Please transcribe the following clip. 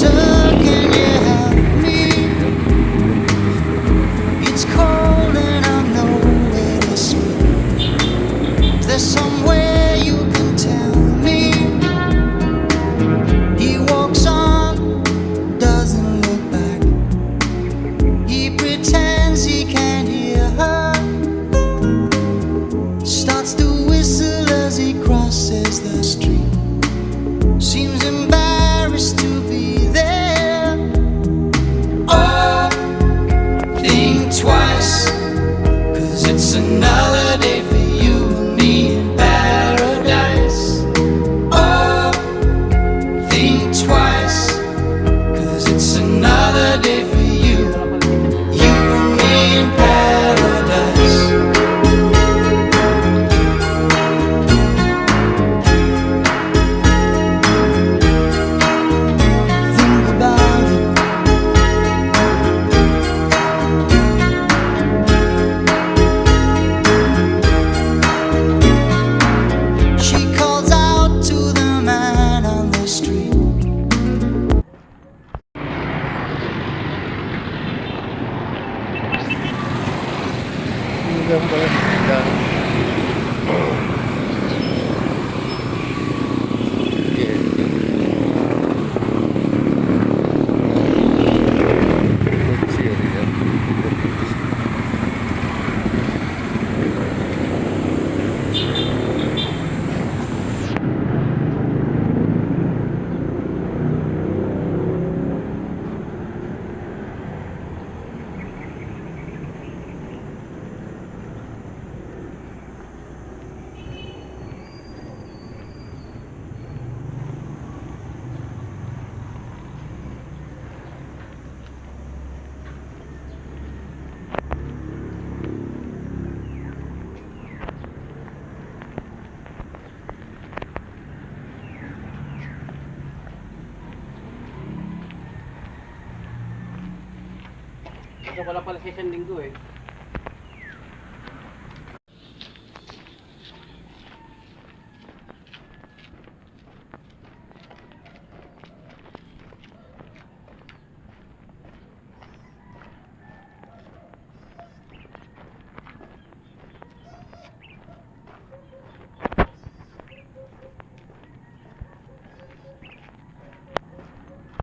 Sir, can you help me? It's cold and I'm nowhere to sleep. Is there somewhere you can tell me? He walks on, doesn't look back. He pretends he can't hear her. Starts to whistle as he crosses the street. Seems embarrassed to be there. Oh, think twice, 'cause it's another day for you and me in paradise. Oh, think twice, 'cause it's another day for you and me in paradise. Think about it. She calls out to the man on the street. Ito pala si San Linggo eh.